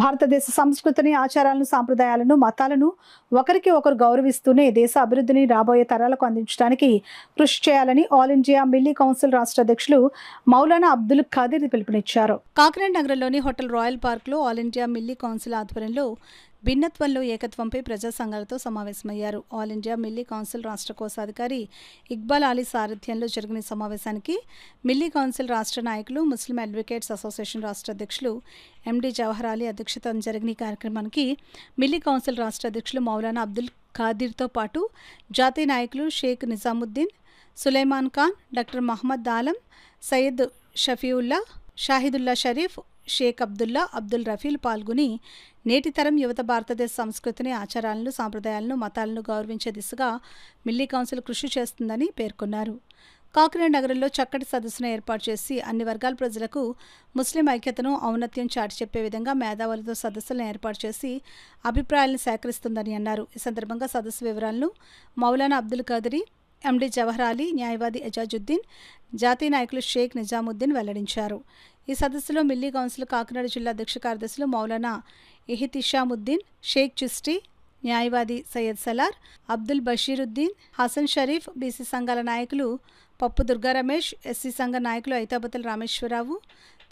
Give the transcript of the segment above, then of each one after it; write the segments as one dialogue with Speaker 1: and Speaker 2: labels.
Speaker 1: భారతదేశ సంస్కృతిని, ఆచారాలను, సాంప్రదాయాలను, మతాలను ఒకరికి ఒకరు గౌరవిస్తూనే దేశ అభివృద్ధిని రాబోయే తరాలకు అందించడానికి కృషి చేయాలని ఆల్ ఇండియా మిల్లీ కౌన్సిల్ రాష్ట్ర అధ్యక్షులు మౌలానా అబ్దుల్ ఖాదిర్ పిలుపునిచ్చారు. కాకినాడ నగరంలోని హోటల్ రాయల్ పార్క్లో ఆల్ ఇండియా మిల్లీ కౌన్సిల్ ఆధ్వర్యంలో భిన్నత్వంలో ఏకత్వంపై ప్రజా సంఘాలతో సమావేశమయ్యారు. ఆల్ ఇండియా మిల్లీ కౌన్సిల్ రాష్ట్ర కోశాధికారి ఇక్బాల్ అలీ సారథ్యంలో జరిగిన సమావేశానికి మిల్లీ కౌన్సిల్ రాష్ట్ర నాయకులు, ముస్లిం అడ్వకేట్స్ అసోసియేషన్ రాష్ట్ర అధ్యక్షులు ఎండి జవహర్ అలీ అధ్యక్షతన జరిగిన ఈ కార్యక్రమానికి మిల్లీ కౌన్సిల్ రాష్ట్ర అధ్యక్షులు మౌలానా అబ్దుల్ ఖాదిర్తో పాటు జాతీయ నాయకులు షేక్ నిజాముద్దీన్, సులైమాన్ ఖాన్, డాక్టర్ మహమ్మద్ ఆలం, సయ్యద్ షఫీవుల్లా, షాహిదుల్లా షరీఫ్, షేక్ అబ్దుల్లా, అబ్దుల్ రఫీల్ పాల్గొని నేటి తరం యువత భారతదేశ సంస్కృతిని, ఆచారాలను, సాంప్రదాయాలను, మతాలను గౌరవించే దిశగా మిల్లీ కౌన్సిల్ కృషి చేస్తుందని పేర్కొన్నారు. కాకినాడ నగరంలో చక్కటి సదస్సును ఏర్పాటు చేసి అన్ని వర్గాల ప్రజలకు ముస్లిం ఐక్యతను, ఔన్నత్యం చాటి చెప్పే విధంగా మేధావులతో సదస్సులను ఏర్పాటు చేసి అభిప్రాయాలను సేకరిస్తుందని అన్నారు. ఈ సందర్భంగా సదస్సు వివరాలను మౌలానా అబ్దుల్ ఖాదిర్, ఎండి జవహర్ అలీ, న్యాయవాది ఎజాజుద్దీన్, జాతీయ నాయకులు షేక్ నిజాముద్దీన్ వెల్లడించారు. ఈ సదస్సులో మిల్లీ కౌన్సిల్ కాకినాడ జిల్లా అధ్యక్ష కార్యదర్శులు మౌలానా ఇహ్తిషాముద్దీన్, షేక్ చిస్టి, న్యాయవాది సయ్యద్ సలార్, అబ్దుల్ బషీరుద్దీన్, హసన్ షరీఫ్, బీసీ సంఘాల నాయకులు పప్పు దుర్గా రమేష్, ఎస్సీ సంఘ నాయకులు ఐతాబతుల రామేశ్వరరావు,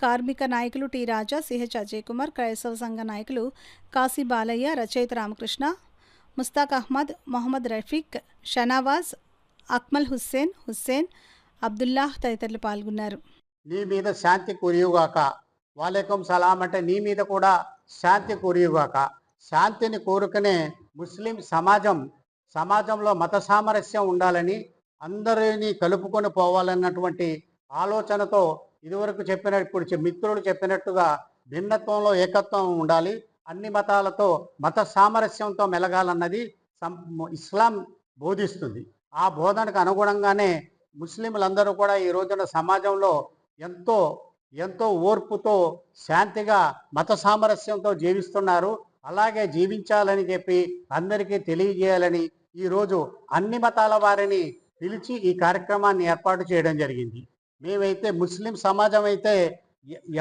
Speaker 1: కార్మిక నాయకులు టి రాజా, సిహెచ్ అజయ్ కుమార్, క్రైస్తవ సంఘ నాయకులు కాశీ బాలయ్య, రచయిత రామకృష్ణ, ముస్తాక్ అహ్మద్, మొహమ్మద్ రఫీక్, షనావాజ్, అక్మల్ హుస్సేన్, అబ్దుల్లాహ్ తదితరులు పాల్గొన్నారు.
Speaker 2: నీ మీద శాంతి కురియుగాక, వాలేకం సలాం అంటే నీ మీద కూడా శాంతి కురియుగాక. శాంతిని కోరుకునే ముస్లిం సమాజంలో మత సామరస్యం ఉండాలని, అందరినీ కలుపుకొని పోవాలన్నటువంటి ఆలోచనతో ఇదివరకు ఇప్పుడు మిత్రులు చెప్పినట్టుగా భిన్నత్వంలో ఏకత్వం ఉండాలి, అన్ని మతాలతో మత సామరస్యంతో మెలగాలన్నది ఇస్లాం బోధిస్తుంది. ఆ బోధనకు అనుగుణంగానే ముస్లింలందరూ కూడా ఈ రోజున సమాజంలో ఎంతో ఓర్పుతో, శాంతిగా, మత సామరస్యంతో జీవిస్తున్నారు. అలాగే జీవించాలని చెప్పి అందరికీ తెలియజేయాలని ఈరోజు అన్ని మతాల వారిని పిలిచి ఈ కార్యక్రమాన్ని ఏర్పాటు చేయడం జరిగింది. మేమైతే ముస్లిం సమాజం అయితే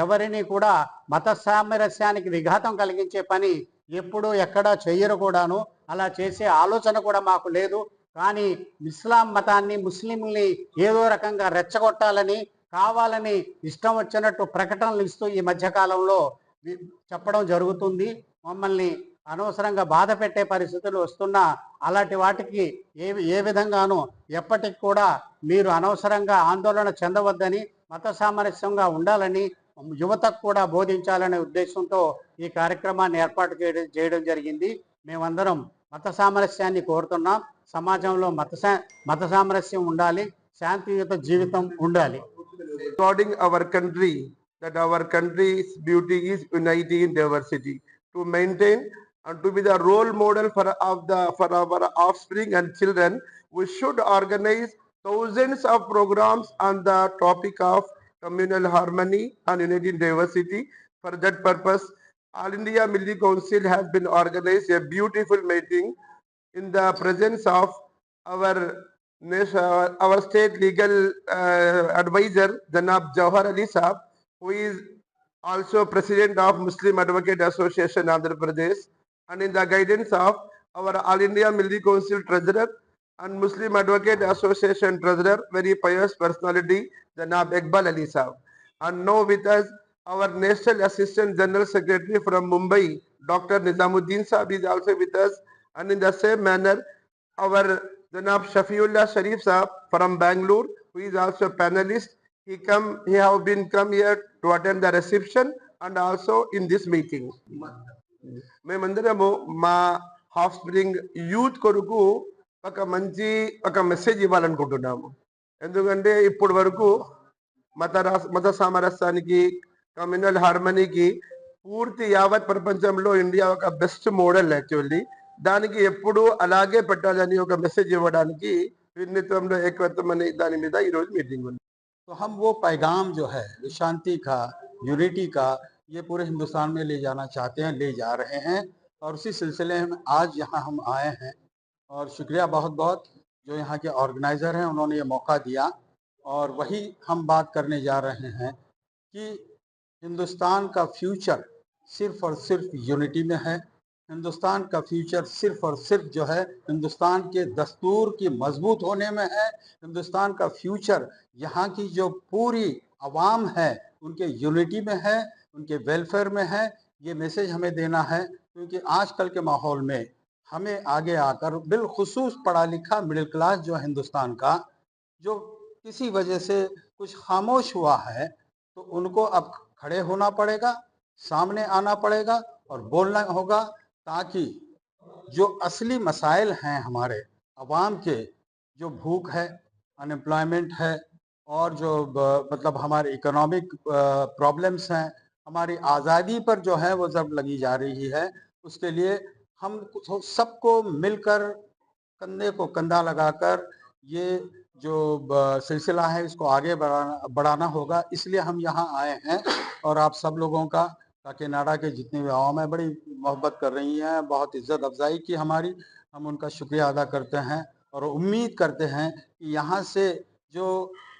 Speaker 2: ఎవరిని కూడా మత సామరస్యానికి విఘాతం కలిగించే పని ఎప్పుడూ ఎక్కడా చెయ్యరు కూడాను. అలా చేసే ఆలోచన కూడా మాకు లేదు. కానీ ఇస్లాం మతాన్ని, ముస్లింని ఏదో రకంగా రెచ్చగొట్టాలని, కావాలని ఇష్టం వచ్చినట్టు ప్రకటనలు ఇస్తూ ఈ మధ్యకాలంలో చెప్పడం జరుగుతుంది. మమ్మల్ని అనవసరంగా బాధ పెట్టే పరిస్థితులు వస్తున్నా అలాంటి వాటికి ఏ విధంగానూ ఎప్పటికి కూడా మీరు అనవసరంగా ఆందోళన చెందవద్దని, మత సామరస్యంగా ఉండాలని యువతకు కూడా బోధించాలనే ఉద్దేశంతో ఈ కార్యక్రమాన్ని ఏర్పాటు చేయడం జరిగింది. మేమందరం మత సామరస్యాన్ని కోరుతున్నాం. సమాజంలో మత సామరస్యం ఉండాలి, శాంతియుత జీవితం ఉండాలి.
Speaker 3: Recording our country, that our country's beauty is unity in diversity. To maintain and to be the role model for our offspring and children, we should organize thousands of programs on the topic of communal harmony and unity in diversity. For that purpose, All India Milli Council has been organized a beautiful meeting in the presence of our state legal advisor Janab Jawhar Ali Saab, who is also president of Muslim Advocate Association Andhra Pradesh, and in the guidance of our All India Milli Council treasurer and Muslim Advocate Association treasurer, very pious personality Janab Iqbal Ali Saab. And now with us our National Assistant General Secretary from Mumbai, Dr. Nizamuddin Saab is also with us, and in the same manner our Janab Shafiullah Sharif Saab from Bangalore, who is also a panelist. He have been come here to attend the reception and also in this meeting. మేమందరము మా half spring youth కొరకు ఒక message ఇవ్వాలనుకుంటున్నాము. ఎందుకంటే ఇప్పటి వరకు మత సామరస్యానికి, communal హార్మనీకి పూర్తి యావత్ ప్రపంచంలో ఇండియా ఒక బెస్ట్ మోడల్. యాక్చువల్లీ దానికి ఎప్పుడు అలాగే పెట్టాలని ఒక మెసేజ్ ఇవ్వడానికి భిన్నత్వంలో ఏకత్వం అనే దాని మీద ఈరోజు మీటింగ్ ఉంది.
Speaker 4: तो हम वो पैगाम जो है शांति का, यूनिटी का, ये पूरे हिंदुस्तान में ले जाना चाहते हैं, ले जा रहे हैं, और उसी सिलसिले में आज यहाँ हम आए हैं। और शुक्रिया बहुत बहुत जो यहाँ के ऑर्गेनाइज़र हैं, उन्होंने ये मौका दिया। और वही हम बात करने जा रहे हैं कि हिंदुस्तान का फ्यूचर सिर्फ और सिर्फ यूनिटी में है। हिंदुस्तान का फ्यूचर सिर्फ और सिर्फ जो है हिंदुस्तान के दस्तूर की मजबूत होने में है। हिंदुस्तान का फ्यूचर यहाँ की जो पूरी आवाम है उनके यूनिटी में है, उनके वेलफेयर में है। ये मैसेज हमें देना है, क्योंकि आजकल के माहौल में हमें आगे आकर बिलखुसूस पढ़ा लिखा मिडिल क्लास जो हिंदुस्तान का, जो किसी वजह से कुछ खामोश हुआ है, तो उनको अब खड़े होना पड़ेगा, सामने आना पड़ेगा और बोलना होगा, ताकि जो असली मसाइल हैं हमारे अवाम के, जो भूख है, अनएम्प्लॉयमेंट है, और जो मतलब हमारे इकोनॉमिक प्रॉब्लम्स हैं, हमारी आज़ादी पर जो है वो जब लगी जा रही है, उसके लिए हम सबको मिलकर कंधे को कंधा लगाकर ये जो सिलसिला है इसको आगे बढ़ाना होगा। इसलिए हम यहाँ आए हैं और आप सब लोगों का, काकीनाडा के जितने भी आवाम है बड़ी मोहब्बत कर रही हैं, बहुत इज्जत अफजाई की हमारी, हम उनका शुक्रिया अदा करते हैं और उम्मीद करते हैं कि यहाँ से जो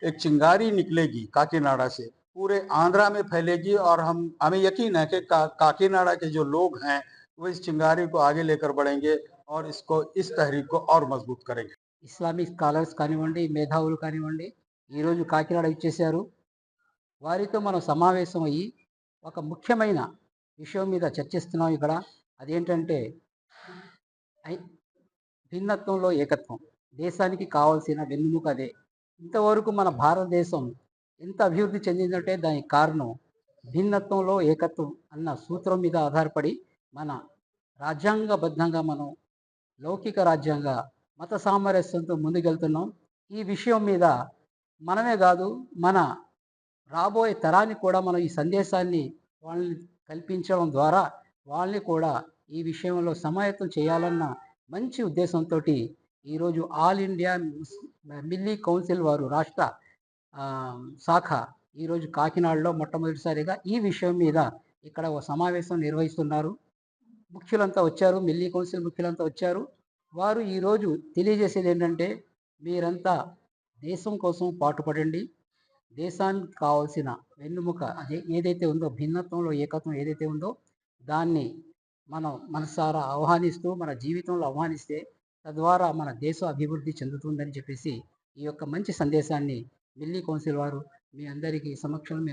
Speaker 4: एक चिंगारी निकलेगी काकीनाडा से पूरे आंध्रा में फैलेगी, और हमें यकीन है कि काकीनाडा के जो लोग हैं वो इस चिंगारी को आगे लेकर बढ़ेंगे और इस तहरीक को और मजबूत करेंगे।
Speaker 5: ఇస్లామిక్ స్కాలర్స్ కానివ్వండి, మేధావులు కానివ్వండి, ఈరోజు కాకినాడ ఇచ్చేశారు. వారితో మనం సమావేశం అయ్యి ఒక ముఖ్యమైన విషయం మీద చర్చిస్తున్నాం ఇక్కడ. అదేంటంటే భిన్నత్వంలో ఏకత్వం. దేశానికి కావాల్సిన వెన్నెముక అదే. ఇంతవరకు మన భారతదేశం ఎంత అభివృద్ధి చెందిందంటే దానికి కారణం భిన్నత్వంలో ఏకత్వం అన్న సూత్రం మీద ఆధారపడి మన రాజ్యాంగబద్ధంగా మనం లౌకిక రాజ్యాంగ మత సామరస్యంతో ముందుకెళ్తున్నాం. ఈ విషయం మీద మనమే కాదు, మన రాబోయే తరానికి కూడా మనం ఈ సందేశాన్ని వాళ్ళని కల్పించడం ద్వారా వాళ్ళని కూడా ఈ విషయంలో సమాయత్తం చేయాలన్న మంచి ఉద్దేశంతో ఈరోజు ఆల్ ఇండియా మిల్లీ కౌన్సిల్ వారు రాష్ట్ర శాఖ ఈరోజు కాకినాడలో మొట్టమొదటిసారిగా ఈ విషయం మీద ఇక్కడ ఒక సమావేశం నిర్వహిస్తున్నారు. ముఖ్యులంతా వచ్చారు, మిల్లీ కౌన్సిల్ ముఖ్యులంతా వచ్చారు. వారు ఈరోజు తెలియజేసేది ఏంటంటే, మీరంతా దేశం కోసం పాటుపడండి. దేశానికి కావాల్సిన వెన్నుముక అదే ఏదైతే ఉందో, భిన్నత్వంలో ఏకత్వం ఏదైతే ఉందో దాన్ని మనం మనసారా ఆహ్వానిస్తూ మన జీవితంలో ఆహ్వానిస్తే తద్వారా మన దేశం అభివృద్ధి చెందుతుందని చెప్పేసి ఈ యొక్క మంచి సందేశాన్ని మిల్లీ కౌన్సిల్ వారు మీ అందరికీ సమక్షంలో